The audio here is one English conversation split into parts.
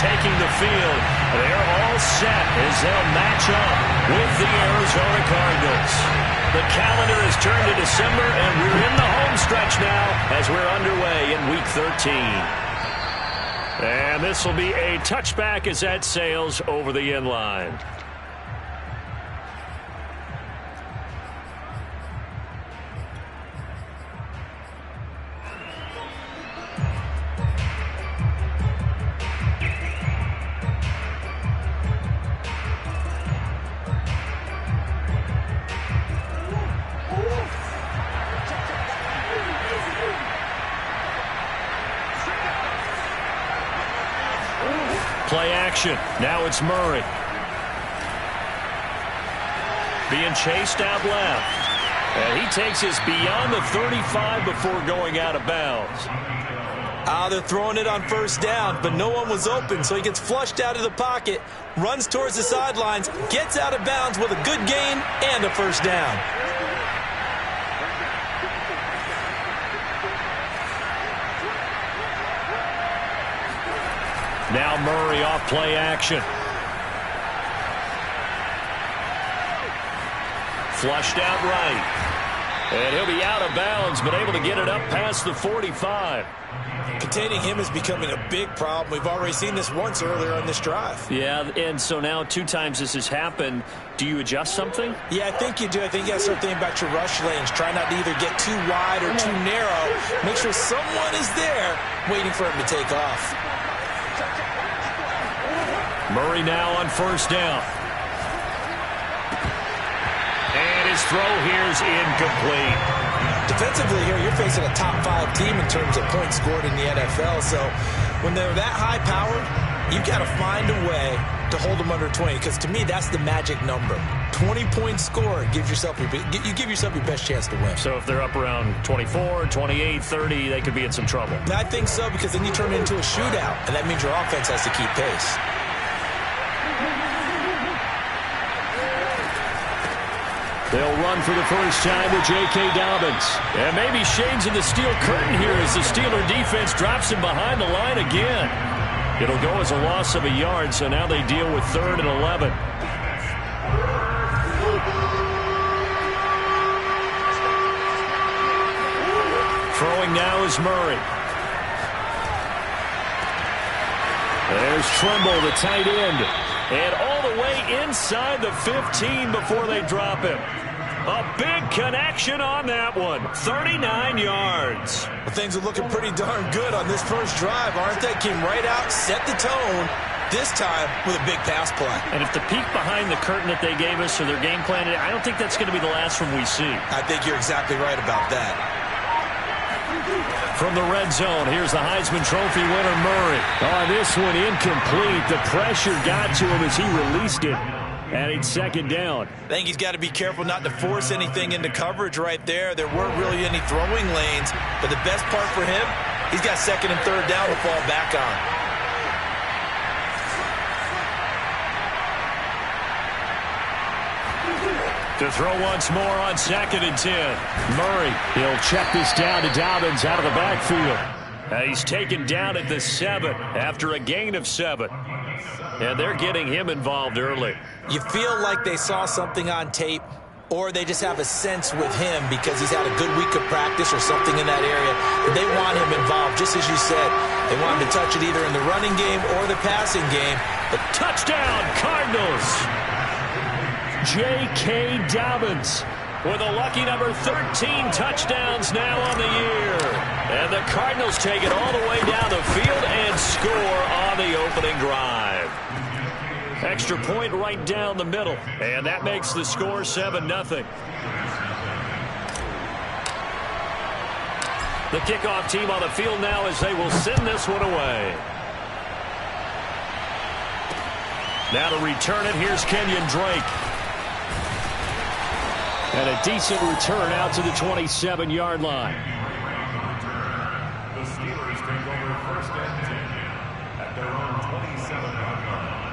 taking the field. They're all set as they'll match up with the Arizona Cardinals. The calendar has turned to December, and we're in the home stretch now as we're underway in Week 13. And this will be a touchback as that sails over the end line. Play action. Now it's Murray. Being chased out left. And he takes us beyond the 35 before going out of bounds. They're throwing it on first down, but no one was open, so he gets flushed out of the pocket, runs towards the sidelines, gets out of bounds with a good gain and a first down. Now Murray off play action. Flushed out right. And he'll be out of bounds, but able to get it up past the 45. Containing him is becoming a big problem. We've already seen this once earlier on this drive. Yeah, and so now 2 times this has happened. Do you adjust something? Yeah, I think you do. I think you got to start thinking about your rush lanes. Try not to either get too wide or too narrow. Make sure someone is there waiting for him to take off. Murray now on first down. And his throw here is incomplete. Defensively here, you're facing a top 5 team in terms of points scored in the NFL. So when they're that high powered, you've got to find a way to hold them under 20. Because to me, that's the magic number. 20 points scored gives yourself you give yourself your best chance to win. So if they're up around 24, 28, 30, they could be in some trouble. I think so, because then you turn it into a shootout, and that means your offense has to keep pace. They'll run for the first time with J.K. Dobbins. And maybe shades in the steel curtain here as the Steeler defense drops him behind the line again. It'll go as a loss of a yard, so now they deal with 3rd and 11. Throwing now is Murray. There's Trimble, the tight end. And all the way inside the 15 before they drop him. A big connection on that one. 39 yards. Well, things are looking pretty darn good on this first drive, aren't they? Came right out, set the tone, this time with a big pass play. And if the peek behind the curtain that they gave us or their game plan, I don't think that's going to be the last one we see. I think you're exactly right about that. From the red zone, here's the Heisman Trophy winner, Murray. Oh, this one incomplete. The pressure got to him as he released it. And it's 2nd down. I think he's got to be careful not to force anything into coverage right there. There weren't really any throwing lanes. But the best part for him, he's got 2nd and 3rd down to fall back on. To throw once more on 2nd and 10. Murray, he'll check this down to Dobbins out of the backfield. He's taken down at the 7 after a gain of 7. And they're getting him involved early. You feel like they saw something on tape, or they just have a sense with him because he's had a good week of practice or something in that area. They want him involved, just as you said. They want him to touch it either in the running game or the passing game. But touchdown, Cardinals! J.K. Dobbins with a lucky number 13 touchdowns now on the year. And the Cardinals take it all the way down the field and score on the opening drive. Extra point right down the middle. And that makes the score 7-0. The kickoff team on the field now as they will send this one away. Now to return it, here's Kenyon Drake. And a decent return out to the 27-yard line. The Steelers take over 1st and 10 at their own 27-yard line.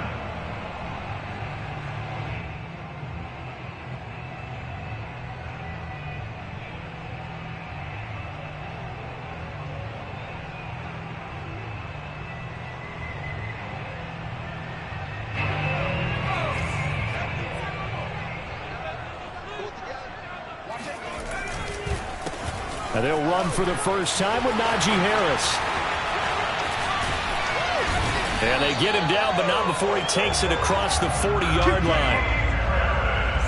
And they'll run for the first time with Najee Harris. And they get him down, but not before he takes it across the 40-yard line.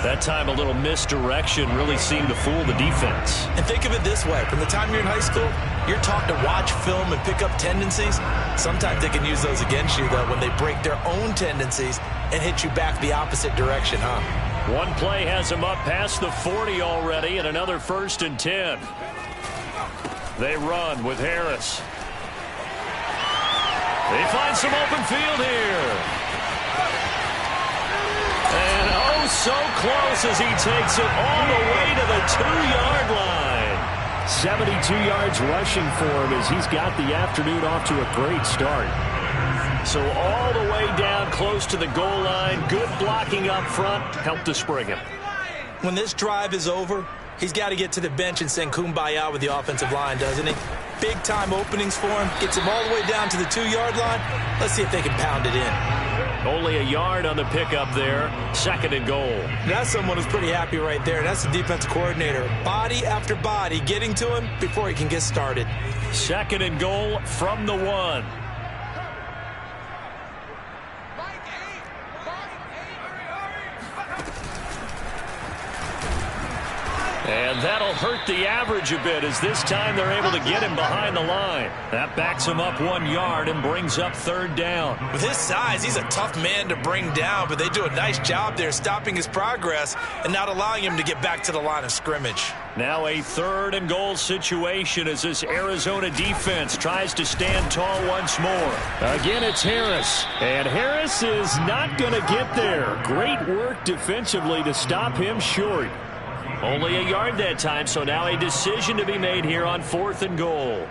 That time a little misdirection really seemed to fool the defense. And think of it this way. From the time you're in high school, you're taught to watch film and pick up tendencies. Sometimes they can use those against you, though, when they break their own tendencies and hit you back the opposite direction, huh? One play has him up past the 40 already, and another 1st and 10. They run with Harris. They find some open field here. And oh, so close as he takes it all the way to the 2-yard line. 72 yards rushing for him as he's got the afternoon off to a great start. So all the way down close to the goal line. Good blocking up front. Helped to spring him. When this drive is over, he's got to get to the bench and sing kumbaya with the offensive line, doesn't he? Big-time openings for him. Gets him all the way down to the 2-yard line. Let's see if they can pound it in. Only a yard on the pickup there. 2nd and goal. That's someone who's pretty happy right there. That's the defensive coordinator. Body after body getting to him before he can get started. 2nd and goal from the 1. And that'll hurt the average a bit as this time they're able to get him behind the line. That backs him up 1 yard and brings up 3rd down. With his size, he's a tough man to bring down, but they do a nice job there stopping his progress and not allowing him to get back to the line of scrimmage. Now a 3rd and goal situation as this Arizona defense tries to stand tall once more. Again, it's Harris. And Harris is not going to get there. Great work defensively to stop him short. Only a yard that time, so now a decision to be made here on 4th and goal.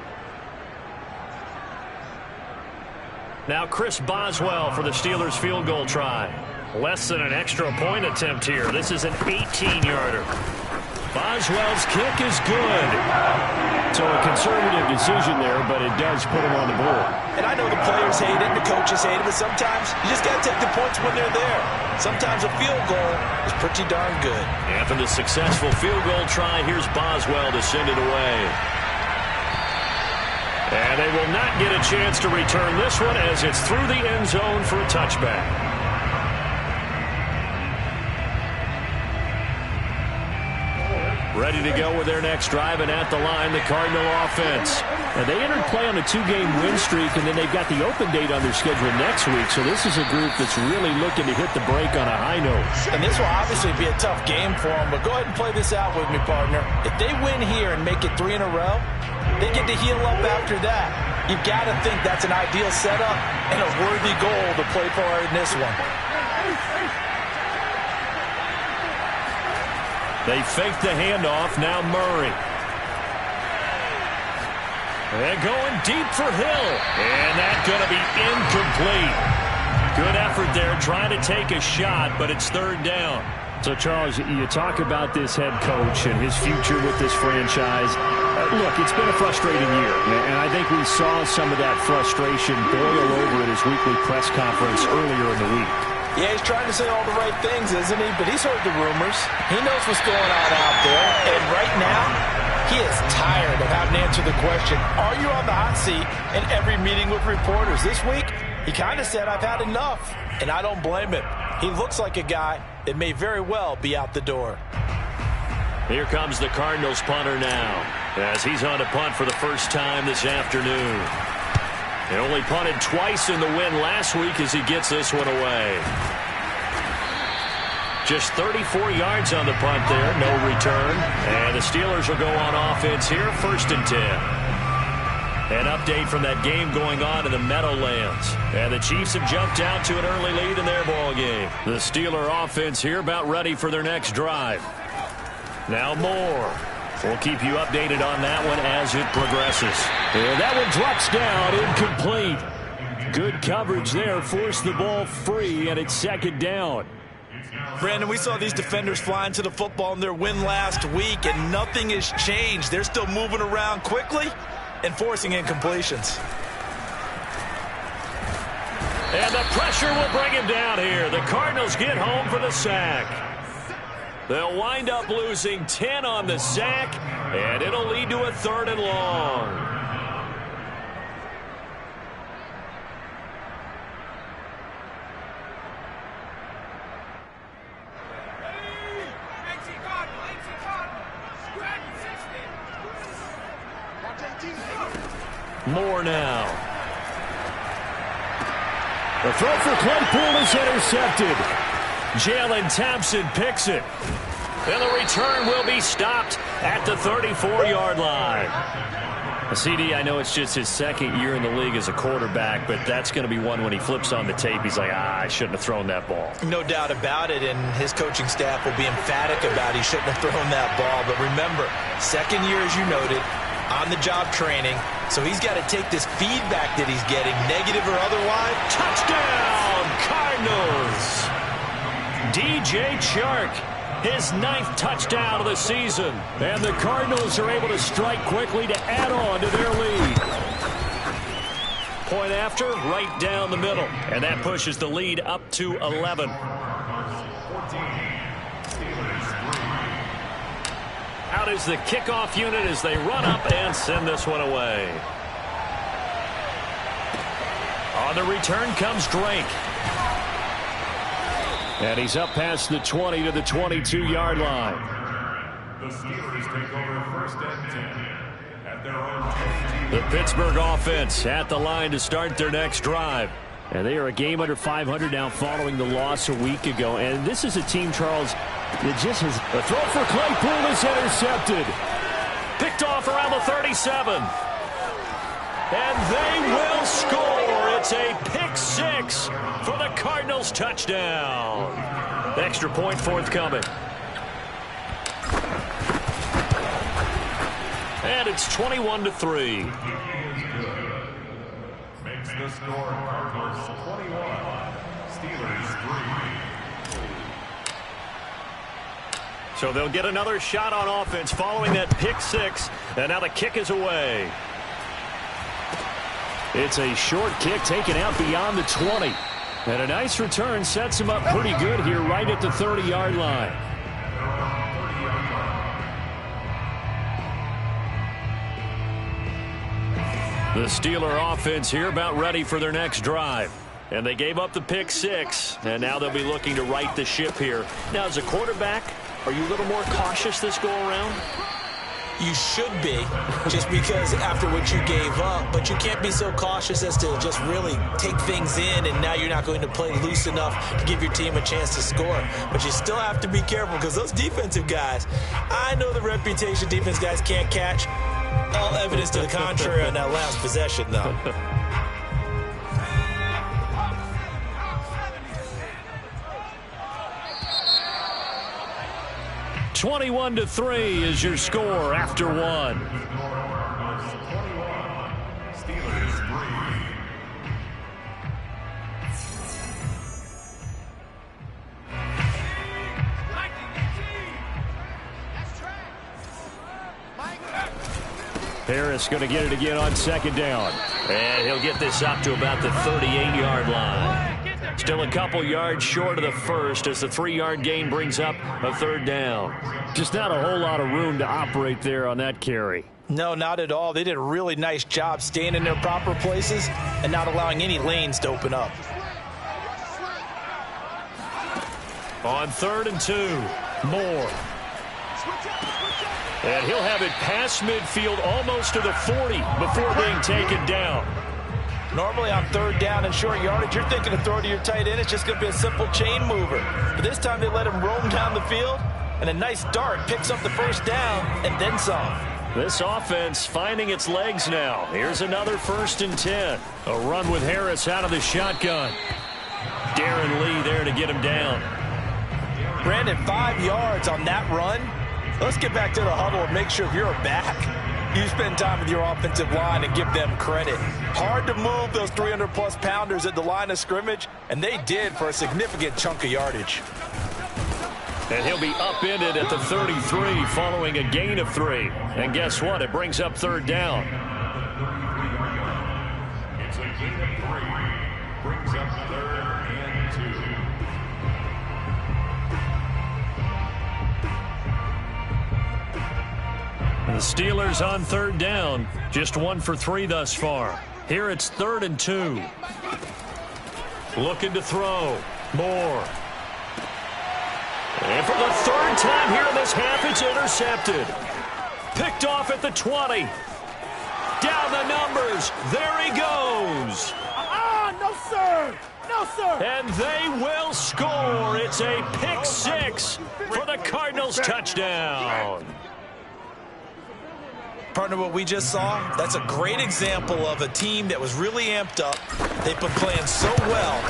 Now Chris Boswell for the Steelers field goal try. Less than an extra point attempt here. This is an 18-yarder. Boswell's kick is good. So a conservative decision there, but it does put him on the board. And I know the players hate it, the coaches hate it, but sometimes you just got to take the points when they're there. Sometimes a field goal is pretty darn good. After the successful field goal try, here's Boswell to send it away. And they will not get a chance to return this one as it's through the end zone for a touchback. Ready to go with their next drive, and at the line, the Cardinal offense. Now, they entered play on a 2-game win streak, and then they've got the open date on their schedule next week, so this is a group that's really looking to hit the break on a high note. And this will obviously be a tough game for them, but go ahead and play this out with me, partner. If they win here and make it 3 in a row, they get to heal up after that. You've got to think that's an ideal setup and a worthy goal to play for in this one. They fake the handoff. Now Murray. And going deep for Hill. And that's going to be incomplete. Good effort there trying to take a shot, but it's 3rd down. So, Charles, you talk about this head coach and his future with this franchise. Look, it's been a frustrating year, and I think we saw some of that frustration boil over at his weekly press conference earlier in the week. Yeah, he's trying to say all the right things, isn't he? But he's heard the rumors. He knows what's going on out there. And right now, he is tired of having to answer the question, are you on the hot seat in every meeting with reporters? This week, he kind of said, I've had enough. And I don't blame him. He looks like a guy that may very well be out the door. Here comes the Cardinals punter now, as he's on to punt for the first time this afternoon. He only punted twice in the win last week as he gets this one away. Just 34 yards on the punt there, no return. And the Steelers will go on offense here, 1st and 10. An update from that game going on in the Meadowlands. And the Chiefs have jumped out to an early lead in their ball game. The Steeler offense here about ready for their next drive. Now Moore. We'll keep you updated on that one as it progresses. And that one drops down, incomplete. Good coverage there, forced the ball free, and it's 2nd down. Brandon, we saw these defenders flying to the football in their win last week, and nothing has changed. They're still moving around quickly and forcing incompletions. And the pressure will bring him down here. The Cardinals get home for the sack. They'll wind up losing 10 on the sack, And it'll lead to a 3rd and long. More now. The throw for Claypool is intercepted. Jalen Thompson picks it. And the return will be stopped at the 34-yard line. CD, I know it's just his 2nd year in the league as a quarterback, but that's going to be one when he flips on the tape. He's like, I shouldn't have thrown that ball. No doubt about it, and his coaching staff will be emphatic about he shouldn't have thrown that ball. But remember, 2nd year, as you noted, on-the-job training, so he's got to take this feedback that he's getting, negative or otherwise. Touchdown, Cardinals! DJ Chark, his 9th touchdown of the season. And the Cardinals are able to strike quickly to add on to their lead. Point after, right down the middle. And that pushes the lead up to 11. Out is the kickoff unit as they run up and send this one away. On the return comes Drake. And he's up past the 20 to the 22-yard line. The Steelers take over 1st and 10 at their own 10. The Pittsburgh offense at the line to start their next drive. And they are a game under 500 now following the loss a week ago. And this is a team, Charles, that just has... The throw for Claypool is intercepted. Picked off around the 37. And they will score. It's a pick 6 for the Cardinals touchdown. The extra point forthcoming. And it's 21-3. Makes the score Cardinals 21, Steelers 3. So they'll get another shot on offense following that pick 6. And now the kick is away. It's a short kick taken out beyond the 20. And a nice return sets him up pretty good here right at the 30-yard line. The Steeler offense here about ready for their next drive. And they gave up the pick 6, and now they'll be looking to right the ship here. Now, as a quarterback, are you a little more cautious this go-around? You should be, just because after what you gave up, but you can't be so cautious as to just really take things in, and now you're not going to play loose enough to give your team a chance to score. But you still have to be careful, because those defensive guys, I know the reputation defense guys can't catch. All evidence to the contrary on that last possession, though. 21-3 is your score after 1. Steelers 3. Harris going to get it again on 2nd down. And he'll get this up to about the 38-yard line. Still a couple yards short of the first as the 3-yard gain brings up a 3rd down. Just not a whole lot of room to operate there on that carry. No, not at all. They did a really nice job staying in their proper places and not allowing any lanes to open up. On 3rd and 2, Moore. And he'll have it past midfield almost to the 40 before being taken down. Normally on 3rd down and short yardage, you're thinking of throwing to your tight end. It's just going to be a simple chain mover. But this time they let him roam down the field, and a nice dart picks up the 1st down and then some. This offense finding its legs now. Here's another 1st and 10. A run with Harris out of the shotgun. Darren Lee there to get him down. Brandon, 5 yards on that run. Let's get back to the huddle and make sure if you're a back, you spend time with your offensive line and give them credit. Hard to move those 300-plus pounders at the line of scrimmage, and they did for a significant chunk of yardage. And he'll be upended at the 33 following a gain of 3. And guess what? It brings up 3rd down. It's a gain of 3. Brings up 3rd and 2. The Steelers on third down. Just 1 for 3 thus far. Here it's 3rd and 2. Looking to throw. Moore. And for the 3rd time here in this half, it's intercepted. Picked off at the 20. Down the numbers. There he goes. No, sir. No, sir. And they will score. It's a pick 6 for the Cardinals touchdown. Partner, what we just saw, that's a great example of a team that was really amped up. They've been playing so well,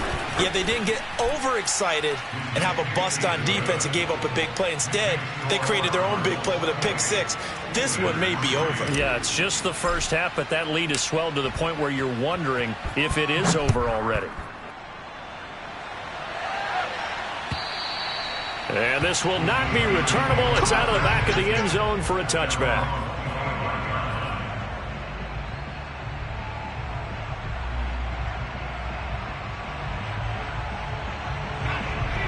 yet they didn't get overexcited and have a bust on defense and gave up a big play. Instead, they created their own big play with a pick 6. This one may be over. Yeah, it's just the first half, but that lead has swelled to the point where you're wondering if it is over already. And this will not be returnable. It's out of the back of the end zone for a touchback.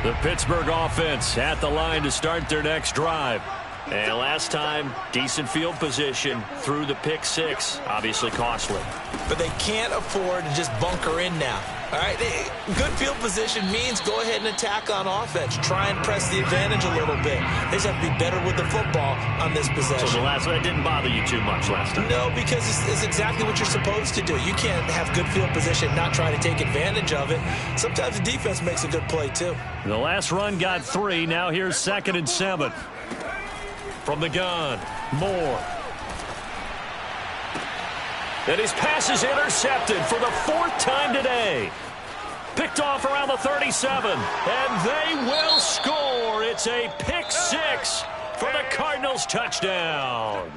The Pittsburgh offense at the line to start their next drive. And last time, decent field position through the pick 6. Obviously costly. But they can't afford to just bunker in now. All right, good field position means go ahead and attack on offense. Try and press the advantage a little bit. They just have to be better with the football on this possession. So the last one didn't bother you too much last time? No, because it's exactly what you're supposed to do. You can't have good field position, not try to take advantage of it. Sometimes the defense makes a good play, too. The last run got 3. Now here's 2nd and 7. From the gun, Moore. And his pass is intercepted for the 4th time today. Picked off around the 37. And they will score. It's a pick 6 for the Cardinals touchdown.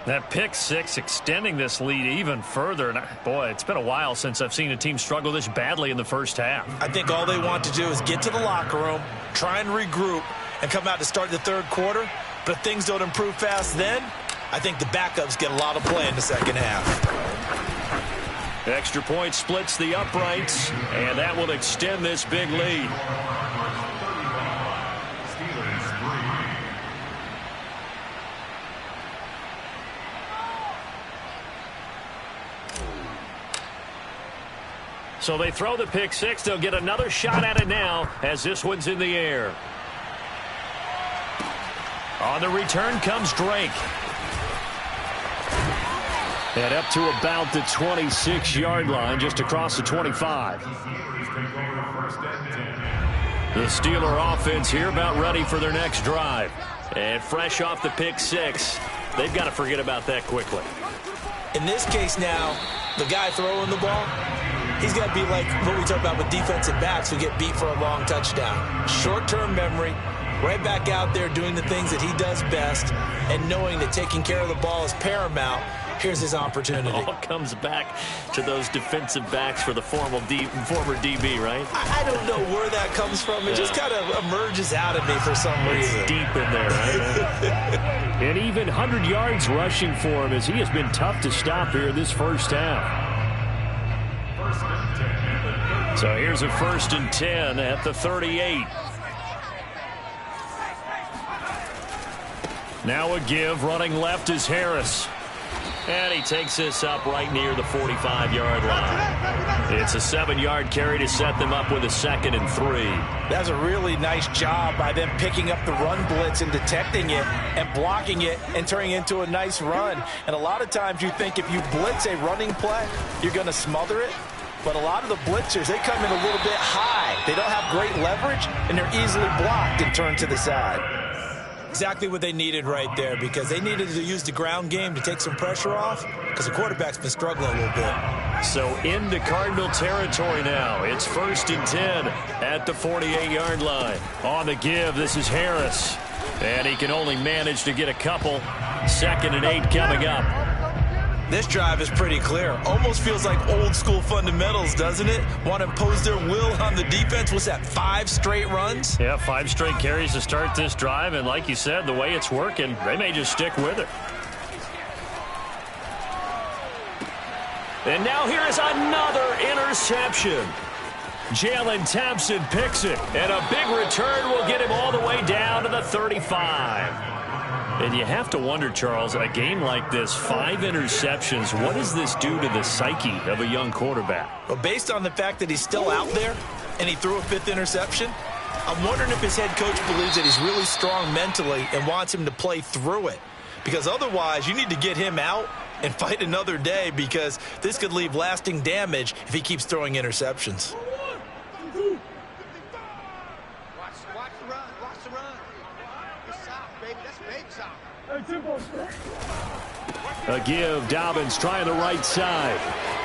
That pick 6 extending this lead even further. And boy, it's been a while since I've seen a team struggle this badly in the first half. I think all they want to do is get to the locker room, try and regroup, and come out to start the 3rd quarter. But if things don't improve fast then, I think the backups get a lot of play in the 2nd half. Extra point splits the uprights, and that will extend this big lead. So they throw the pick 6. They'll get another shot at it now as this one's in the air. On the return comes Drake. And up to about the 26-yard line, just across the 25. The Steeler offense here about ready for their next drive. And fresh off the pick 6, they've got to forget about that quickly. In this case now, the guy throwing the ball, he's got to be like what we talk about with defensive backs who get beat for a long touchdown. Short-term memory, right back out there doing the things that he does best, and knowing that taking care of the ball is paramount. Here's his opportunity. It all comes back to those defensive backs for the former DB, right? I don't know where that comes from. It just kind of emerges out of me for some reason. It's deep in there, right? And even 100 yards rushing for him as he has been tough to stop here this first half. So here's a 1st and 10 at the 38. Now a give. Running left is Harris. And he takes this up right near the 45-yard line. It's a 7-yard carry to set them up with a 2nd and 3. That's a really nice job by them picking up the run blitz and detecting it and blocking it and turning it into a nice run. And a lot of times you think if you blitz a running play, you're going to smother it. But a lot of the blitzers, they come in a little bit high. They don't have great leverage, and they're easily blocked and turned to the side. Exactly what they needed right there, because they needed to use the ground game to take some pressure off, because the quarterback's been struggling a little bit. So into Cardinal territory now. It's 1st and 10 at the 48-yard line. On the give, this is Harris. And he can only manage to get a couple. 2nd and 8 coming up. This drive is pretty clear. Almost feels like old school fundamentals, doesn't it? Want to impose their will on the defense. What's that, 5 straight runs? Yeah, 5 straight carries to start this drive. And like you said, the way it's working, they may just stick with it. And now here is another interception. Jalen Thompson picks it. And a big return will get him all the way down to the 35. And you have to wonder, Charles, a game like this, 5 interceptions, what does this do to the psyche of a young quarterback? Well, based on the fact that he's still out there and he threw a 5th interception, I'm wondering if his head coach believes that he's really strong mentally and wants him to play through it. Because otherwise, you need to get him out and fight another day, because this could leave lasting damage if he keeps throwing interceptions. Watch the run. Watch the run. It's south, baby. That's big south. A give. Dobbins trying the right side.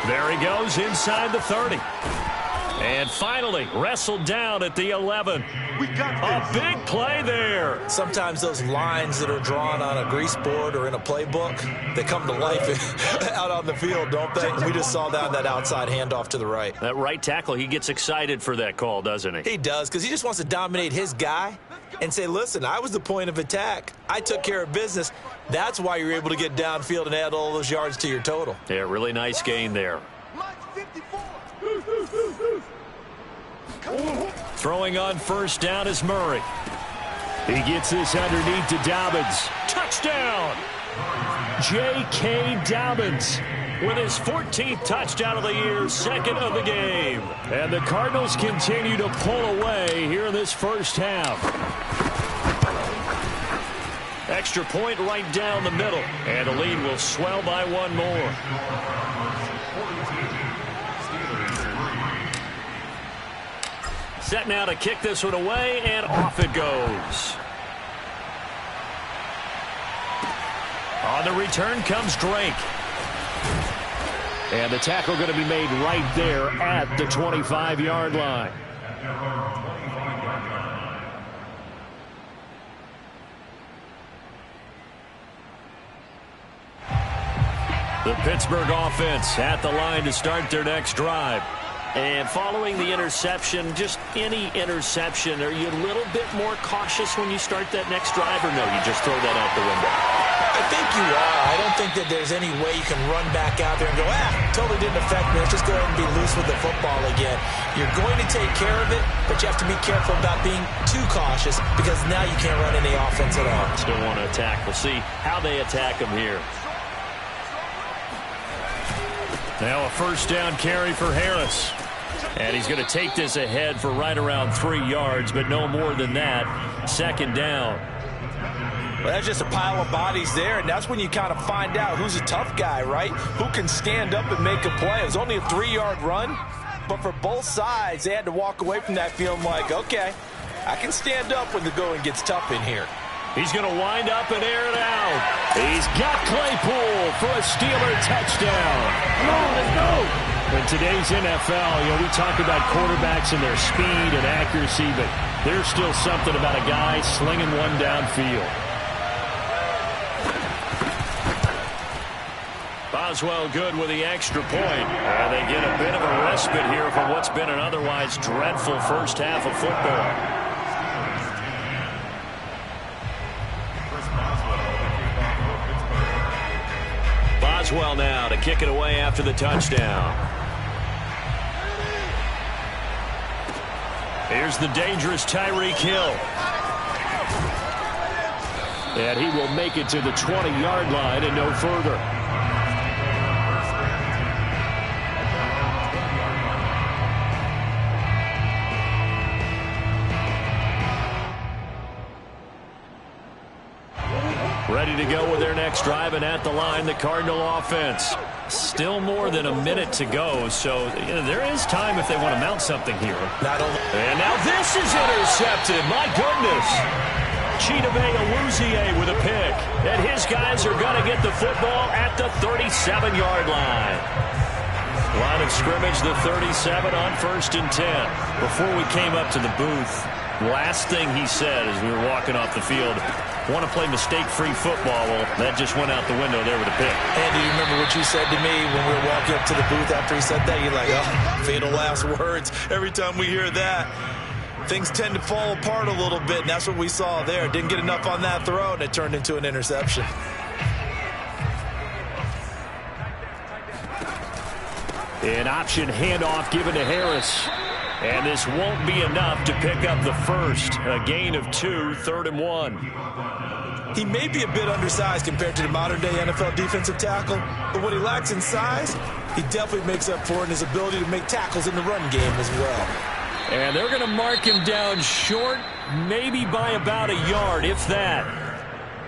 There he goes inside the 30. And finally wrestled down at the 11. We got a big play there. Sometimes those lines that are drawn on a grease board or in a playbook, they come to life out on the field, don't they? We just saw that outside handoff to the right. That right tackle, he gets excited for that call, doesn't he? He does, because he just wants to dominate his guy and say, listen, I was the point of attack. I took care of business. That's why you're able to get downfield and add all those yards to your total. Yeah, really nice gain there. Throwing on first down is Murray. He gets this underneath to Dobbins. Touchdown! J.K. Dobbins with his 14th touchdown of the year, 2nd of the game. And the Cardinals continue to pull away here in this first half. Extra point right down the middle. And the lead will swell by 1 more. Set now to kick this one away, and off it goes. On the return comes Drake. And the tackle going to be made right there at the 25-yard line. The Pittsburgh offense at the line to start their next drive. And following the interception, just any interception, are you a little bit more cautious when you start that next drive, or no, you just throw that out the window? I think you are. I don't think that there's any way you can run back out there and go, totally didn't affect me. Let's just go ahead and be loose with the football again. You're going to take care of it, but you have to be careful about being too cautious, because now you can't run any offense at all. Still want to attack. We'll see how they attack them here. Now a first down carry for Harris. And he's going to take this ahead for right around 3 yards, but no more than that. 2nd down. Well, that's just a pile of bodies there, and that's when you kind of find out who's a tough guy, right? Who can stand up and make a play. It was only a 3-yard run, but for both sides, they had to walk away from that feeling like, okay, I can stand up when the going gets tough in here. He's going to wind up and air it out. He's got Claypool for a Steeler touchdown. Come on, let's go. In today's NFL, we talk about quarterbacks and their speed and accuracy, but there's still something about a guy slinging one downfield. Boswell good with the extra point. And they get a bit of a respite here from what's been an otherwise dreadful first half of football. Boswell now to kick it away after the touchdown. Here's the dangerous Tyreek Hill. And he will make it to the 20-yard line and no further. Ready to go with their next drive, and at the line, the Cardinal offense. Still more than a minute to go, so there is time if they want to mount something here. And now this is intercepted. My goodness. Chidobe Awuzie with a pick. And his guys are going to get the football at the 37-yard line. Line of scrimmage, the 37 on 1st and 10. Before we came up to the booth, last thing he said as we were walking off the field, want to play mistake-free football. Well, that just went out the window there with a pick. And do you remember what you said to me when we were walking up to the booth after he said that? You're like, oh, fatal last words. Every time we hear that, things tend to fall apart a little bit, and that's what we saw there. Didn't get enough on that throw, and it turned into an interception. An option handoff given to Harris. And this won't be enough to pick up the first. A gain of 2, 3rd and 1. He may be a bit undersized compared to the modern-day NFL defensive tackle, but what he lacks in size, he definitely makes up for in his ability to make tackles in the run game as well. And they're going to mark him down short, maybe by about a yard, if that.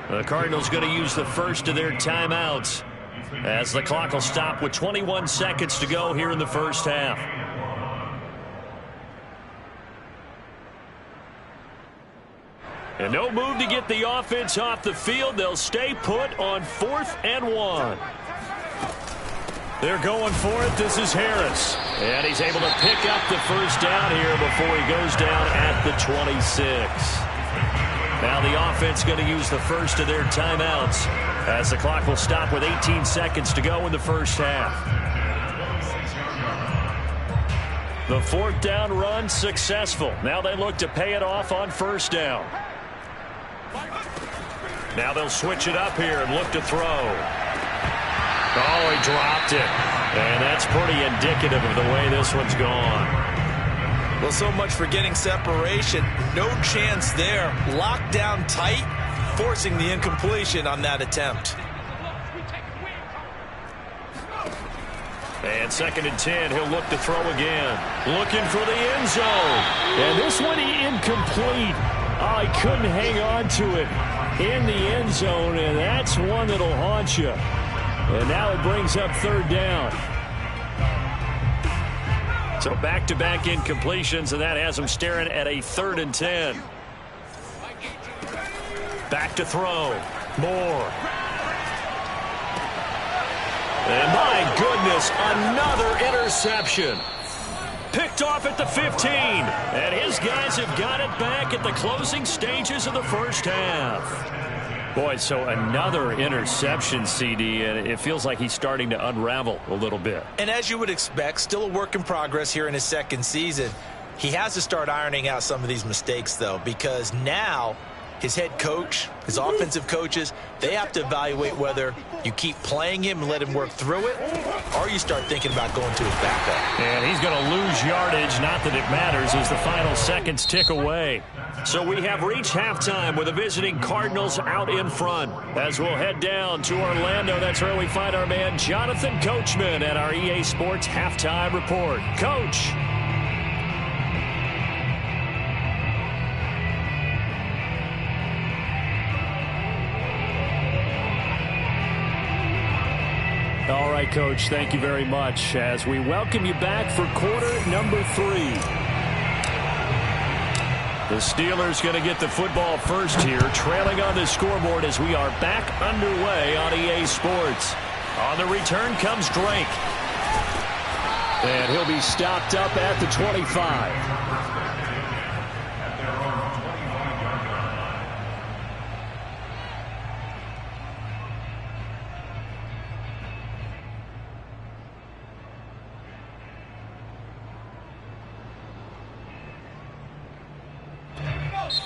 The Cardinals going to use the first of their timeouts as the clock will stop with 21 seconds to go here in the first half. And no move to get the offense off the field. They'll stay put on 4th and 1. They're going for it. This is Harris. And he's able to pick up the first down here before he goes down at the 26. Now the offense going to use the first of their timeouts as the clock will stop with 18 seconds to go in the first half. The 4th down run successful. Now they look to pay it off on 1st down. Now they'll switch it up here and look to throw. Oh, he dropped it. And that's pretty indicative of the way this one's gone. Well, so much for getting separation. No chance there. Locked down tight, forcing the incompletion on that attempt. And 2nd and 10, he'll look to throw again. Looking for the end zone. And this one incomplete. Oh, he couldn't hang on to it in the end zone, and that's one that'll haunt you. And now it brings up 3rd down. So back-to-back incompletions, and that has him staring at a 3rd and 10. Back to throw. Moore. And my goodness, another interception. Picked off at the 15. And his guys have got it back at the closing stages of the first half. Boy, so another interception, CD, and it feels like he's starting to unravel a little bit. And as you would expect, still a work in progress here in his 2nd season. He has to start ironing out some of these mistakes, though, because now his head coach, his offensive coaches, they have to evaluate whether you keep playing him and let him work through it, or you start thinking about going to his backup. And he's going to lose yardage, not that it matters, as the final seconds tick away. So we have reached halftime with the visiting Cardinals out in front. As we'll head down to Orlando, that's where we find our man Jonathan Coachman at our EA Sports Halftime Report. Coach. All right, Coach, thank you very much as we welcome you back for quarter number 3. The Steelers going to get the football first here, trailing on the scoreboard as we are back underway on EA Sports. On the return comes Drake. And he'll be stopped up at the 25.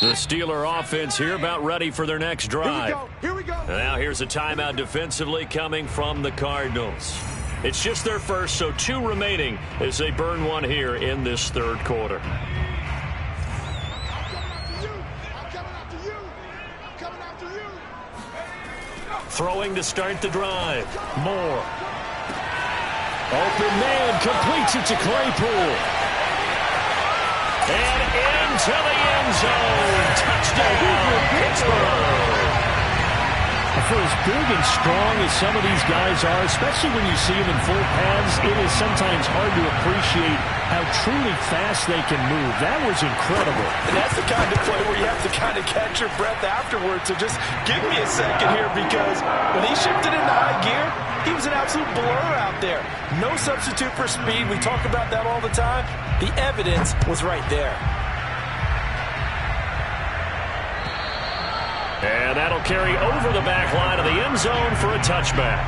The Steeler offense here about ready for their next drive. Here we go. Now here's a timeout defensively coming from the Cardinals. It's just their first, so 2 remaining as they burn one here in this 3rd quarter. I'm coming after you. I'm coming after you. Throwing to start the drive. Moore. Open man, completes it to Claypool. And into the end zone. Touchdown, Pittsburgh. For as big and strong as some of these guys are, especially when you see them in full pads, it is sometimes hard to appreciate how truly fast they can move. That was incredible. And that's the kind of play where you have to kind of catch your breath afterwards. So just give me a second here, because when he shifted into high gear, he was an absolute blur out there. No substitute for speed. We talk about that all the time. The evidence was right there. And that'll carry over the back line of the end zone for a touchback.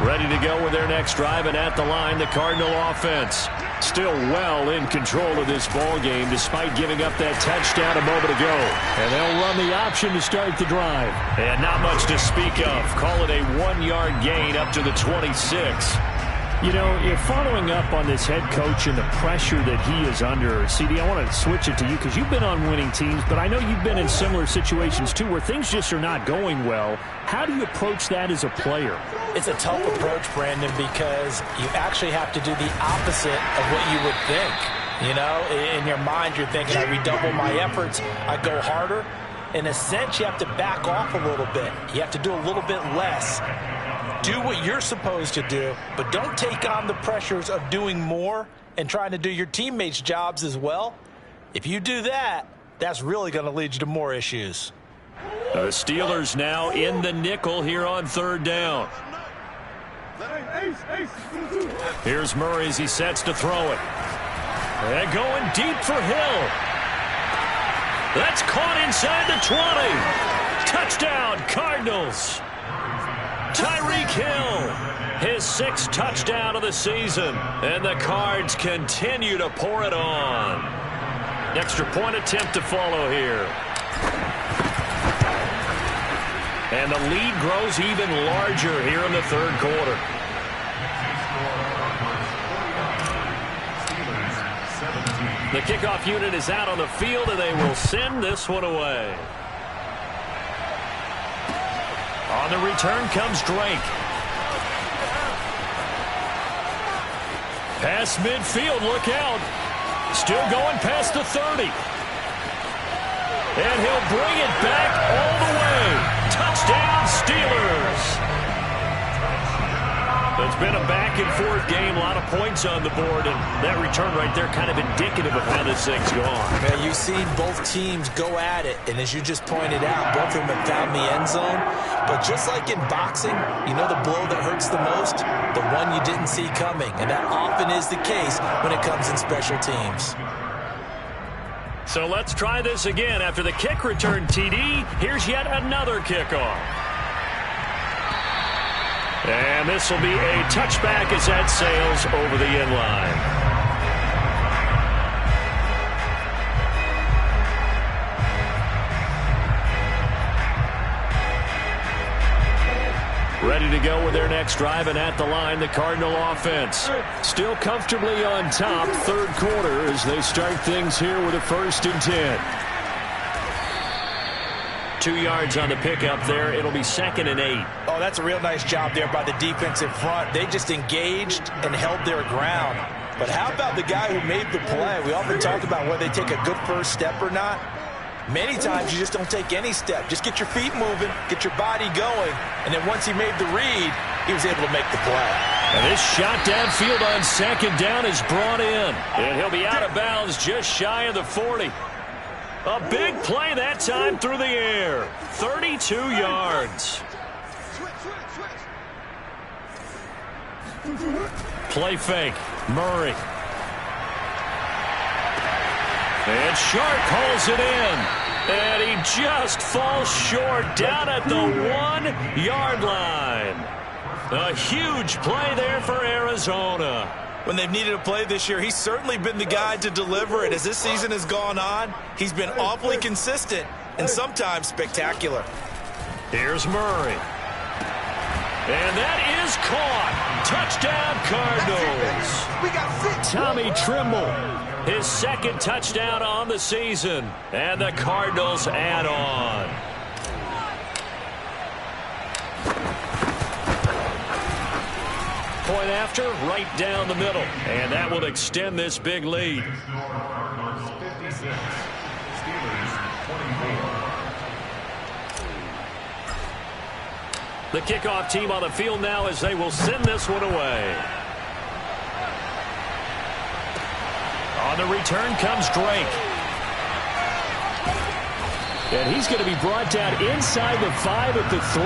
Ready to go with their next drive, and at the line, the Cardinal offense. Still well in control of this ball game despite giving up that touchdown a moment ago. And they'll run the option to start the drive. And not much to speak of. Call it a 1-yard gain up to the 26. You know, if following up on this head coach and the pressure that he is under, CD, I want to switch it to you because you've been on winning teams, but I know you've been in similar situations too where things just are not going well. How do you approach that as a player? It's a tough approach, Brandon, because you actually have to do the opposite of what you would think. You know, in your mind, you're thinking, I redouble my efforts, I go harder. In a sense, you have to back off a little bit. You have to do a little bit less. Do what you're supposed to do, but don't take on the pressures of doing more and trying to do your teammates' jobs as well. If you do that, that's really going to lead you to more issues. The Steelers now in the nickel here on 3rd down. Here's Murray as he sets to throw it. And going deep for Hill. That's caught inside the 20. Touchdown, Cardinals. Tyreek Hill, his 6th touchdown of the season. And the Cards continue to pour it on. Extra point attempt to follow here. And the lead grows even larger here in the 3rd quarter. The kickoff unit is out on the field, and they will send this one away. On the return comes Drake. Past midfield, look out. Still going past the 30. And he'll bring it back all the way. Touchdown, Steelers. It's been a back-and-forth game, a lot of points on the board, and that return right there kind of indicative of how this thing's gone. Man, you've seen both teams go at it, and as you just pointed out, both of them have found the end zone. But just like in boxing, you know the blow that hurts the most? The one you didn't see coming, and that often is the case when it comes in special teams. So let's try this again. After the kick return TD, here's yet another kickoff. And this will be a touchback as that sails over the end line. Ready to go with their next drive, and at the line, the Cardinal offense. Still comfortably on top, 3rd quarter, as they start things here with a 1st and 10. 2 yards on the pickup there. It'll be 2nd and 8. Oh, that's a real nice job there by the defensive front. They just engaged and held their ground. But how about the guy who made the play? We often talk about whether they take a good first step or not. Many times you just don't take any step. Just get your feet moving, get your body going, and then once he made the read, he was able to make the play. And this shot downfield on 2nd down is brought in. And he'll be out of bounds just shy of the 40. A big play that time through the air. 32 yards. Play fake. Murray. And Sharp hauls it in. And he just falls short down at the 1-yard line. A huge play there for Arizona. When they've needed a play this year, he's certainly been the guy to deliver it. As this season has gone on, he's been awfully consistent and sometimes spectacular. Here's Murray. And that is caught. Touchdown, Cardinals. We got 6. Tommy Trimble, his 2nd touchdown on the season. And the Cardinals add on. Point after, right down the middle. And that will extend this big lead. 56, Steelers 24. The kickoff team on the field now as they will send this one away. On the return comes Drake. And he's going to be brought down inside the 5 at the 3.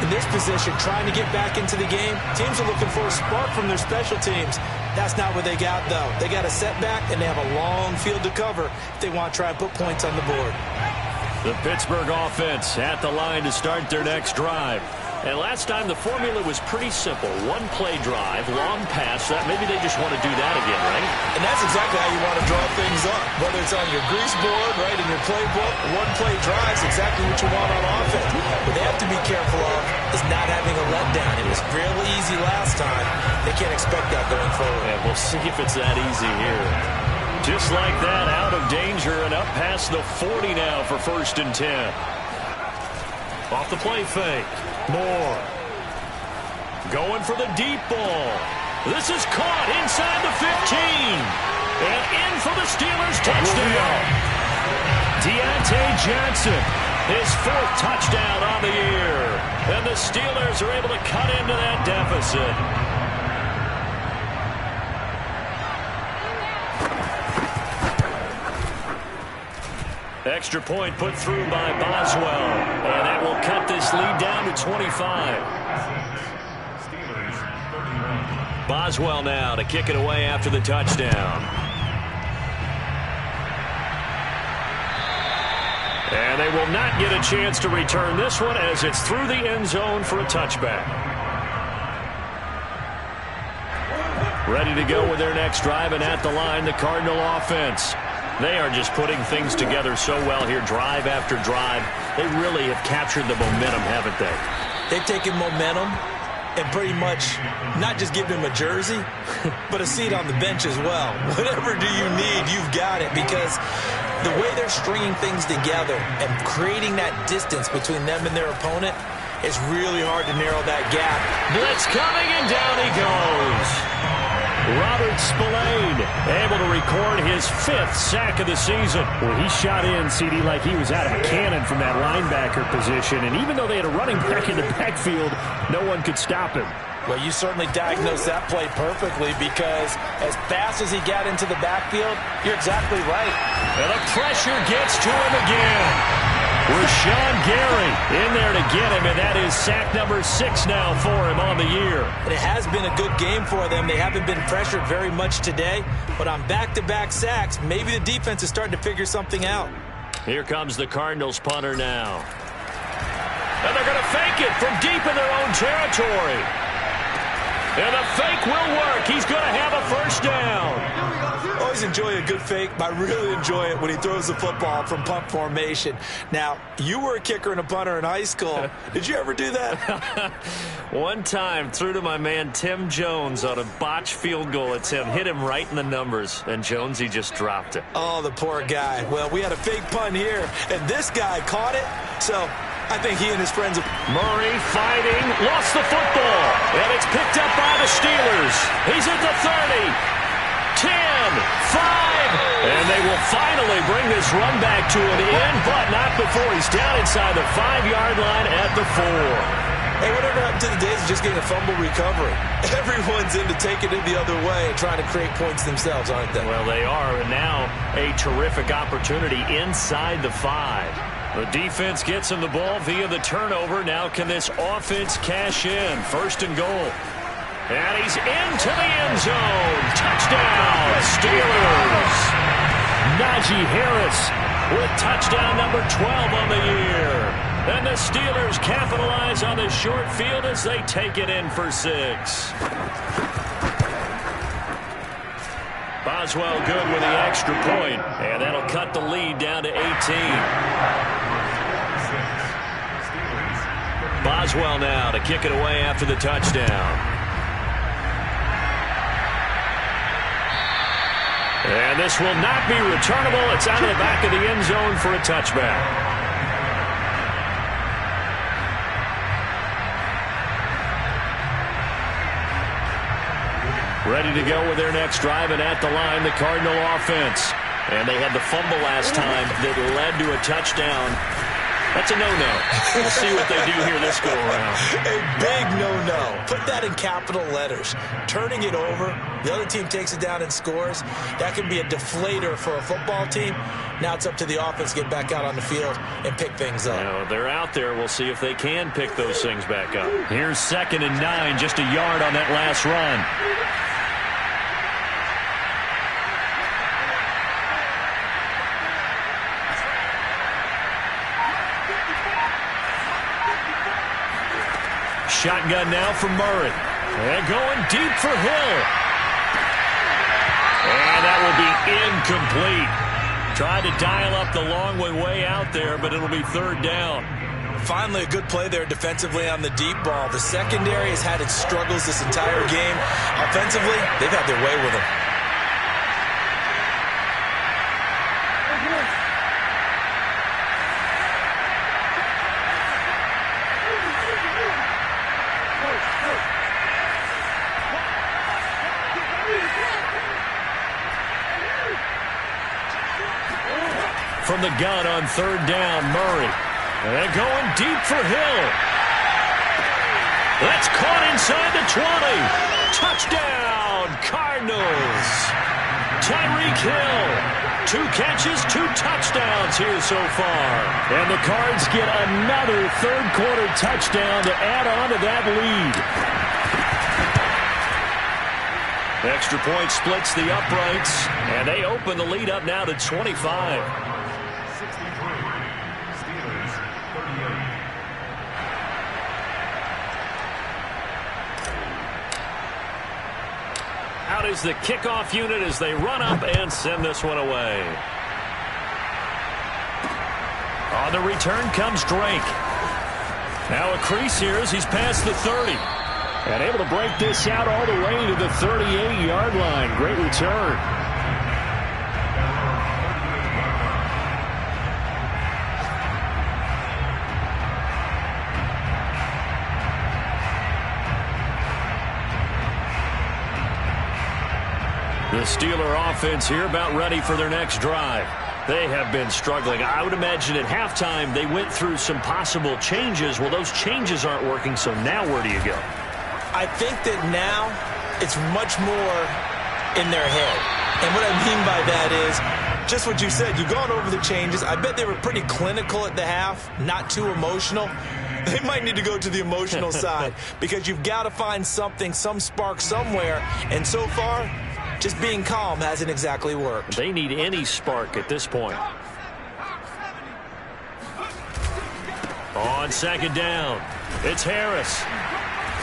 In this position, trying to get back into the game, teams are looking for a spark from their special teams. That's not what they got, though. They got a setback, and they have a long field to cover if they want to try and put points on the board. The Pittsburgh offense at the line to start their next drive. And last time the formula was pretty simple. One play drive, long pass. Maybe they just want to do that again, right? And that's exactly how you want to draw things up. Whether it's on your grease board, right, in your playbook, one play drive is exactly what you want on offense. What they have to be careful of is not having a letdown. It was really easy last time. They can't expect that going forward. Yeah, we'll see if it's that easy here. Just like that, out of danger and up past the 40 now for 1st and 10. Off the play fake. Moore. Going for the deep ball. This is caught inside the 15. And in for the Steelers touchdown. Deontay Johnson, his 4th touchdown on the year. And the Steelers are able to cut into that deficit. Extra point put through by Boswell. And that will cut this lead down to 25. Boswell now to kick it away after the touchdown. And they will not get a chance to return this one as it's through the end zone for a touchback. Ready to go with their next drive, and at the line, the Cardinal offense. They are just putting things together so well here, drive after drive. They really have captured the momentum, haven't they? They've taken momentum and pretty much not just given him a jersey, but a seat on the bench as well. Whatever do you need, you've got it, because the way they're stringing things together and creating that distance between them and their opponent, it's really hard to narrow that gap. Blitz coming, and down he goes. Robert Spillane able to record his 5th sack of the season. Well, he shot in, CD, like he was out of a cannon from that linebacker position. And even though they had a running back in the backfield, no one could stop him. Well, you certainly diagnosed that play perfectly, because as fast as he got into the backfield, you're exactly right. And the pressure gets to him again. Rashawn Gary in there to get him, and that is sack number 6 now for him on the year. And it has been a good game for them. They haven't been pressured very much today, but on back-to-back sacks, maybe the defense is starting to figure something out. Here comes the Cardinals punter now. And they're going to fake it from deep in their own territory. And the fake will work. He's going to have a 1st down. Always enjoy a good fake, but I really enjoy it when he throws the football from punt formation. Now, you were a kicker and a punter in high school. Did you ever do that? One time, threw to my man Tim Jones on a botched field goal attempt. Hit him right in the numbers, and Jones, he just dropped it. Oh, the poor guy. Well, we had a fake punt here, and this guy caught it, so I think he and his friends... Murray fighting, lost the football, and it's picked up by the Steelers. He's at the 30. 10, 5, and they will finally bring this run back to an end, but not before he's down inside the 5-yard line at the 4. Hey, whatever happened to the days of just getting a fumble recovery? Everyone's into taking it the other way and trying to create points themselves, aren't they? Well, they are, and now a terrific opportunity inside the 5. The defense gets him the ball via the turnover. Now can this offense cash in? 1st and goal. And he's into the end zone. Touchdown, Steelers. Najee Harris with touchdown number 12 on the year. And the Steelers capitalize on the short field as they take it in for 6. Boswell good with the extra point, and that'll cut the lead down to 18. Boswell now to kick it away after the touchdown. And this will not be returnable. It's out of the back of the end zone for a touchback. Ready to go with their next drive, and at the line, the Cardinal offense. And they had the fumble last time that led to a touchdown. That's a no-no. We'll see what they do here this go-around. A big no-no. Put that in capital letters. Turning it over, the other team takes it down and scores. That can be a deflator for a football team. Now it's up to the offense to get back out on the field and pick things up. Now, they're out there. We'll see if they can pick those things back up. Here's 2nd and 9, just a yard on that last run. Shotgun now for Murray. And going deep for Hill. And that will be incomplete. Tried to dial up the long way out there, but it'll be third down. Finally, a good play there defensively on the deep ball. The secondary has had its struggles this entire game. Offensively, they've had their way with him. From the gun on third down, Murray. And going deep for Hill. That's caught inside the 20. Touchdown, Cardinals. Tyreek Hill. 2 catches, 2 touchdowns here so far. And the Cards get another third-quarter touchdown to add on to that lead. Extra point splits the uprights, and they open the lead up now to 25. Out is the kickoff unit as they run up and send this one away. On the return comes Drake. Now a crease here as he's past the 30. And able to break this out all the way to the 38-yard line. Great return. The Steeler offense here about ready for their next drive. They have been struggling. I would imagine at halftime they went through some possible changes. Well, those changes aren't working, so now where do you go? I think that now it's much more in their head. And what I mean by that is just what you said. You've gone over the changes. I bet they were pretty clinical at the half, not too emotional. They might need to go to the emotional side because you've got to find something, some spark somewhere. And so far, just being calm hasn't exactly worked. They need any spark at this point. On second down, it's Harris.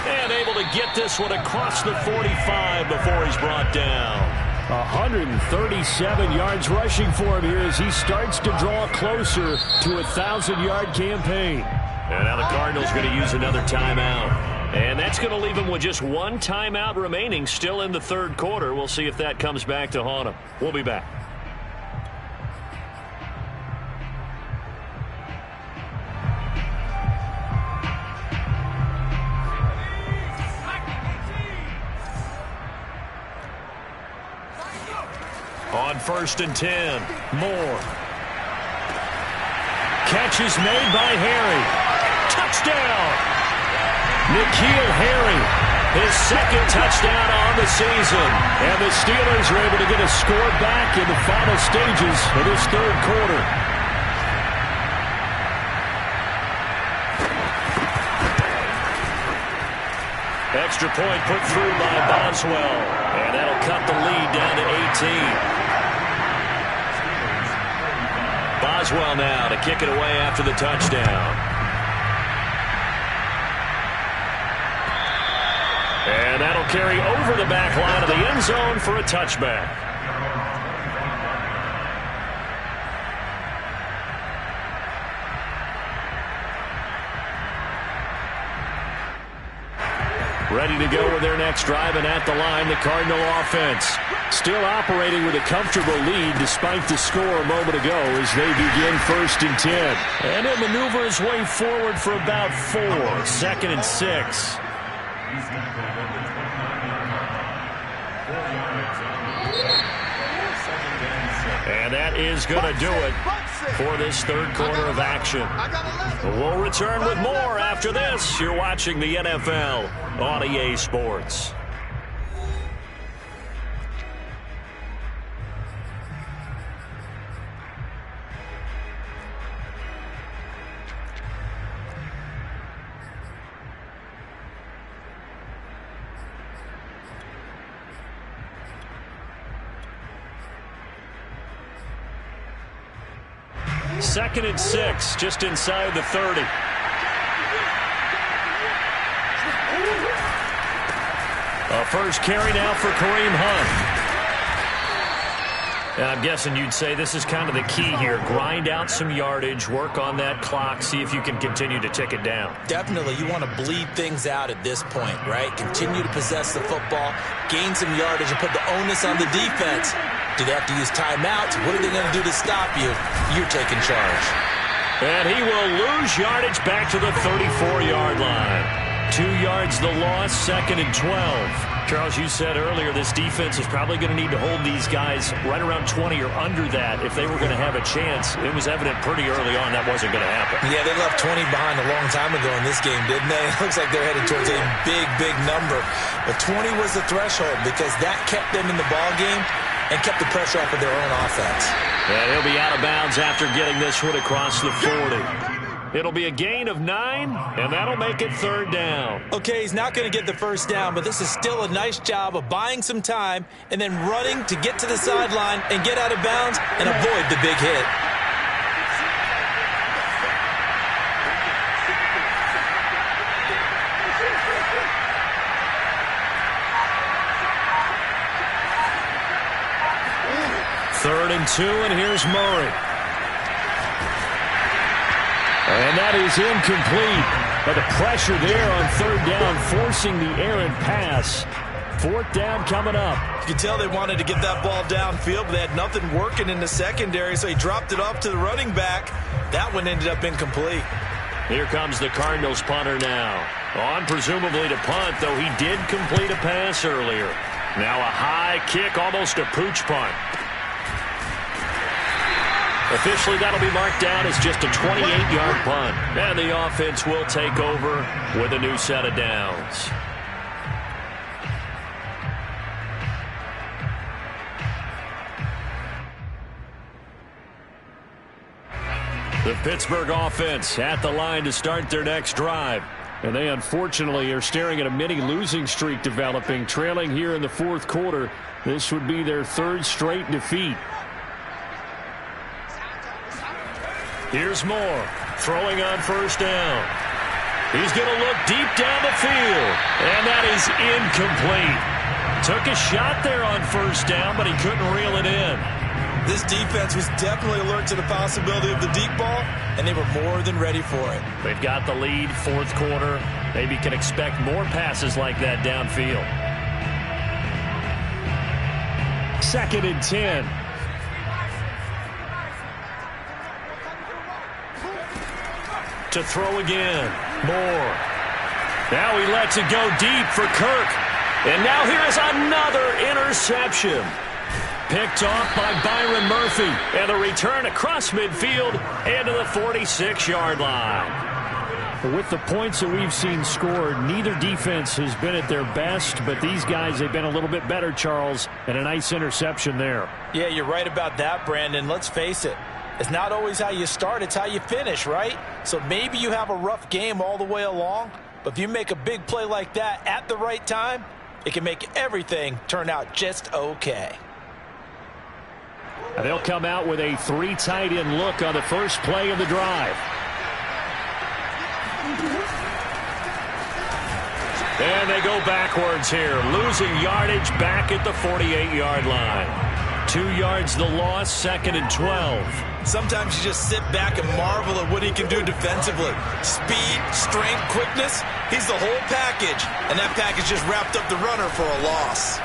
And able to get this one across the 45 before he's brought down. 137 yards rushing for him here as he starts to draw closer to a 1,000-yard campaign. And now the Cardinals going to use another timeout. And that's going to leave him with just one timeout remaining still in the third quarter. We'll see if that comes back to haunt him. We'll be back. On 1st and 10, Moore. Catch is made by Harry. Touchdown! N'Keal Harry, his second touchdown on the season. And the Steelers are able to get a score back in the final stages of this third quarter. Extra point put through by Boswell. And that'll cut the lead down to 18. Boswell now to kick it away after the touchdown. And that'll carry over the back line of the end zone for a touchback. Ready to go with their next drive, and at the line, the Cardinal offense. Still operating with a comfortable lead despite the score a moment ago as they begin 1st and 10. And he'll maneuver his way forward for about 4. 2nd and 6. And that is going to do it for this third quarter of action. We'll return with more after this. You're watching the NFL on EA Sports. Second and 6, just inside the 30. A first carry now for Kareem Hunt. I'm guessing you'd say this is kind of the key here. Grind out some yardage, work on that clock, see if you can continue to tick it down. Definitely. You want to bleed things out at this point, right? Continue to possess the football, gain some yardage, and put the onus on the defense. Do they have to use timeouts? What are they going to do to stop you? You're taking charge. And he will lose yardage back to the 34-yard line. 2 yards the loss, 2nd and 12. Charles, you said earlier this defense is probably going to need to hold these guys right around 20 or under that if they were going to have a chance. It was evident pretty early on that wasn't going to happen. Yeah, they left 20 behind a long time ago in this game, didn't they? It looks like they're headed towards a big, big number. But 20 was the threshold because that kept them in the ball game and kept the pressure off of their own offense. And he'll be out of bounds after getting this one across the 40. It'll be a gain of 9, and that'll make it 3rd down. Okay, he's not going to get the first down, but this is still a nice job of buying some time and then running to get to the sideline and get out of bounds and avoid the big hit. Third and 2, and here's Murray. And that is incomplete. But the pressure there on 3rd down, forcing the errant pass. 4th down coming up. You can tell they wanted to get that ball downfield, but they had nothing working in the secondary, so he dropped it off to the running back. That one ended up incomplete. Here comes the Cardinals punter now. On presumably to punt, though he did complete a pass earlier. Now a high kick, almost a pooch punt. Officially, that'll be marked down as just a 28-yard punt. And the offense will take over with a new set of downs. The Pittsburgh offense at the line to start their next drive. And they unfortunately are staring at a mini losing streak developing, trailing here in the 4th quarter. This would be their 3rd straight defeat. Here's Moore, throwing on 1st down. He's going to look deep down the field, and that is incomplete. Took a shot there on 1st down, but he couldn't reel it in. This defense was definitely alert to the possibility of the deep ball, and they were more than ready for it. They've got the lead, 4th quarter. Maybe can expect more passes like that downfield. 2nd and 10. To throw again. Moore. Now he lets it go deep for Kirk. And now here is another interception. Picked off by Byron Murphy. And a return across midfield into the 46-yard line. With the points that we've seen scored, neither defense has been at their best, but these guys, they've been a little bit better, Charles, and a nice interception there. Yeah, you're right about that, Brandon. Let's face it. It's not always how you start, it's how you finish, right? So maybe you have a rough game all the way along, but if you make a big play like that at the right time, it can make everything turn out just okay. And they'll come out with a 3 tight end look on the first play of the drive. And they go backwards here, losing yardage back at the 48-yard line. 2 yards the loss, 2nd and 12. Sometimes you just sit back and marvel at what he can do defensively. Speed, strength, quickness, he's the whole package. And that package just wrapped up the runner for a loss.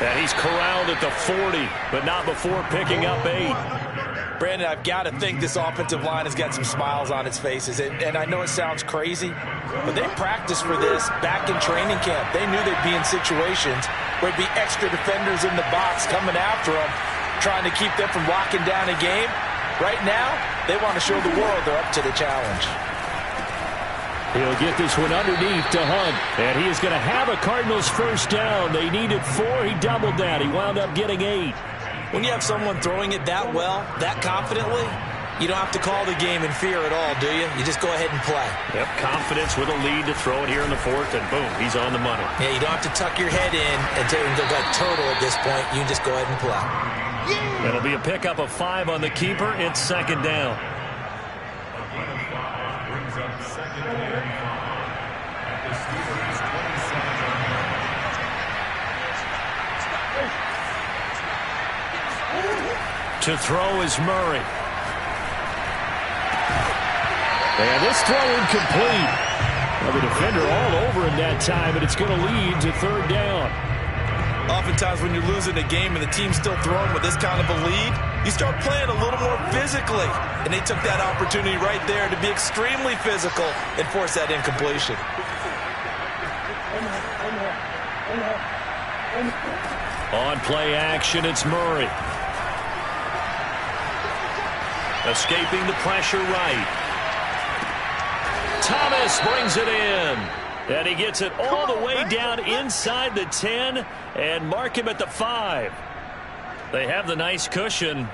And he's corralled at the 40, but not before picking up 8. Brandon, I've got to think this offensive line has got some smiles on its faces. And I know it sounds crazy, but they practiced for this back in training camp. They knew they'd be in situations where there'd be extra defenders in the box coming after them, trying to keep them from locking down a game. Right now, they want to show the world they're up to the challenge. He'll get this one underneath to Hunt. And he is going to have a Cardinals first down. They needed 4. He doubled that. He wound up getting 8. When you have someone throwing it that well, that confidently, you don't have to call the game in fear at all, do you? You just go ahead and play. Yep, confidence with a lead to throw it here in the 4th, and boom, he's on the money. Yeah, you don't have to tuck your head in and go total at this point. You just go ahead and play. It'll be a pickup of 5 on the keeper. It's 2nd down. The Steelers 27. To throw is Murray. And this throw incomplete. Well, the defender all over him that time, and it's going to lead to third down. Oftentimes when you're losing a game and the team's still throwing with this kind of a lead, you start playing a little more physically. And they took that opportunity right there to be extremely physical and force that incompletion. On play action, it's Murray. Escaping the pressure right. Thomas brings it in. And he gets it all the way down inside the 10 and mark him at the 5. They have the nice cushion.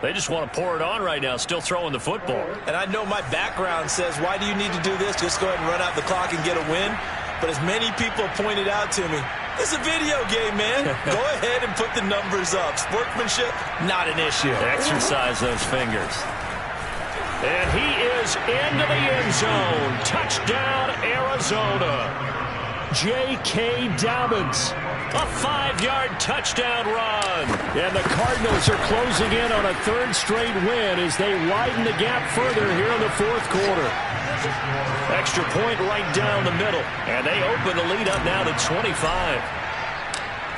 They just want to pour it on right now, still throwing the football. And I know my background says, why do you need to do this? Just go ahead and run out the clock and get a win. But as many people have pointed out to me, it's a video game, man. Go ahead and put the numbers up. Sportsmanship, not an issue. Exercise those fingers. And he is into the end zone. Touchdown, Arizona. J.K. Dobbins. A 5-yard touchdown run. And the Cardinals are closing in on a third straight win as they widen the gap further here in the fourth quarter. Extra point right down the middle. And they open the lead up now to 25.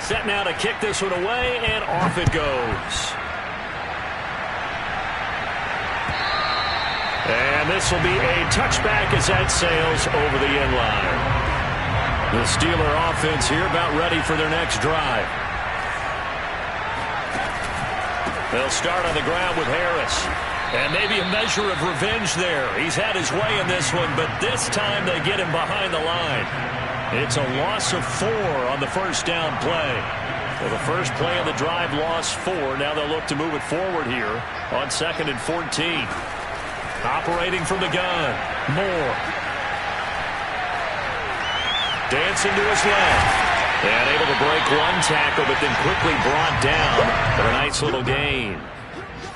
Set now to kick this one away, and off it goes. And this will be a touchback as that sails over the end line. The Steeler offense here about ready for their next drive. They'll start on the ground with Harris. And maybe a measure of revenge there. He's had his way in this one, but this time they get him behind the line. It's a loss of 4 on the first down play. Well, the first play of the drive lost 4. Now they'll look to move it forward here on 2nd and 14. Operating from the gun. Moore. Dancing to his left. And able to break one tackle, but then quickly brought down for a nice little gain.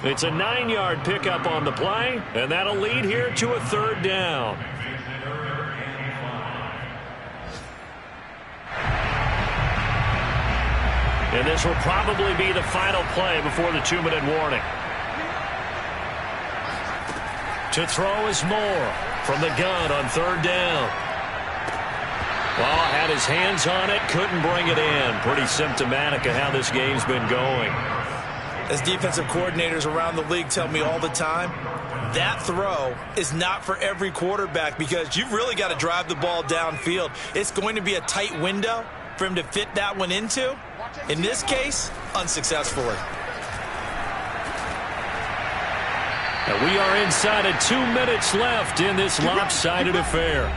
It's a 9-yard pickup on the play, and that'll lead here to a third down. And this will probably be the final play before the 2-minute warning. To throw is Moore from the gun on third down. Well, had his hands on it, couldn't bring it in. Pretty symptomatic of how this game's been going. As defensive coordinators around the league tell me all the time, that throw is not for every quarterback because you've really got to drive the ball downfield. It's going to be a tight window for him to fit that one into. In this case, unsuccessfully. And we are inside of 2 minutes left in this lopsided affair.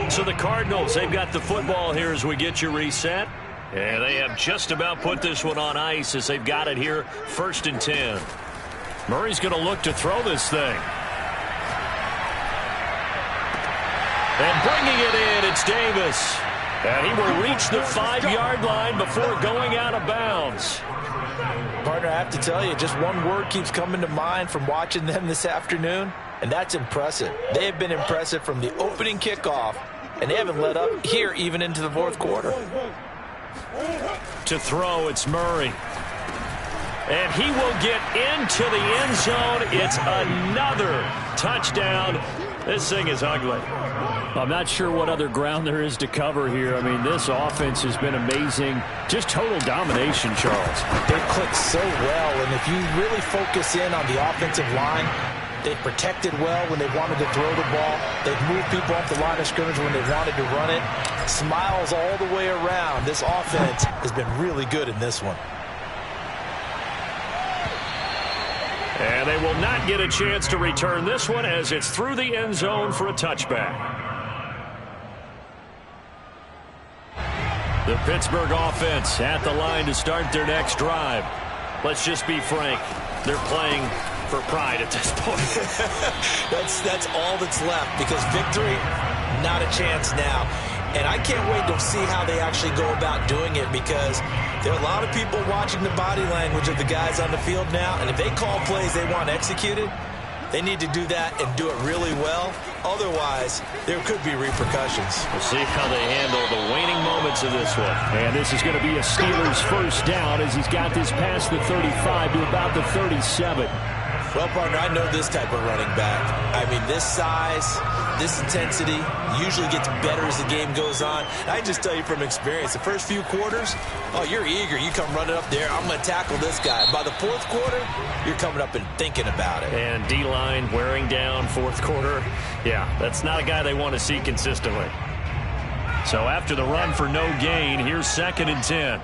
So the Cardinals, they've got the football here as we get you reset. And they have just about put this one on ice as they've got it here, 1st and 10. Murray's going to look to throw this thing. And bringing it in, it's Davis. And he will reach the 5-yard line before going out of bounds. Partner, I have to tell you, just one word keeps coming to mind from watching them this afternoon, and that's impressive. They have been impressive from the opening kickoff, and they haven't let up here even into the fourth quarter. To throw, it's Murray. And he will get into the end zone. It's another touchdown. This thing is ugly. I'm not sure what other ground there is to cover here. I mean, this offense has been amazing. Just total domination, Charles. They've clicked so well, and if you really focus in on the offensive line, they've protected well when they wanted to throw the ball. They've moved people off the line of scrimmage when they wanted to run it. Smiles all the way around. This offense has been really good in this one. And they will not get a chance to return this one as it's through the end zone for a touchback. The Pittsburgh offense at the line to start their next drive. Let's just be frank. They're playing for pride at this point. That's all that's left because victory, not a chance now. And I can't wait to see how they actually go about doing it because there are a lot of people watching the body language of the guys on the field now. And if they call plays they want executed, They need to do that and do it really well. Otherwise, there could be repercussions. We'll see how they handle the waning moments of this one. And this is going to be a Steelers first down as he's got this past the 35 to about the 37. Well, partner, I know this type of running back. I mean, this size, this intensity usually gets better as the game goes on. I just tell you from experience, the first few quarters, oh, you're eager. You come running up there, I'm going to tackle this guy. By the fourth quarter, you're coming up and thinking about it. And D-line wearing down fourth quarter. Yeah, that's not a guy they want to see consistently. So after the run for no gain, here's 2nd and 10.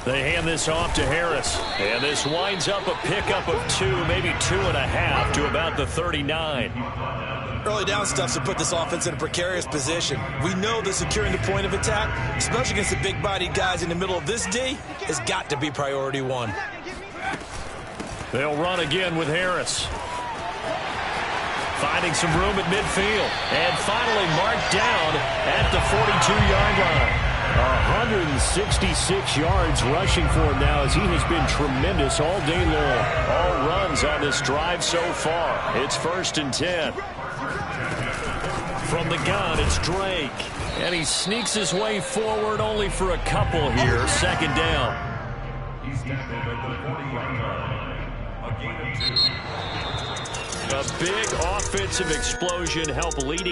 They hand this off to Harris. And this winds up a pickup of 2, maybe 2.5 to about the 39. Early down stuff to put this offense in a precarious position. We know that securing the point of attack, especially against the big-bodied guys in the middle of this D, has got to be priority one. They'll run again with Harris. Finding some room at midfield. And finally marked down at the 42-yard line. 166 yards rushing for him now as he has been tremendous all day long. All runs on this drive so far. It's 1st and 10. From the gun, it's Drake. And he sneaks his way forward only for a couple here. 2nd down. He's tackled at the 40-yard line. A gain of 2. A big offensive explosion help leading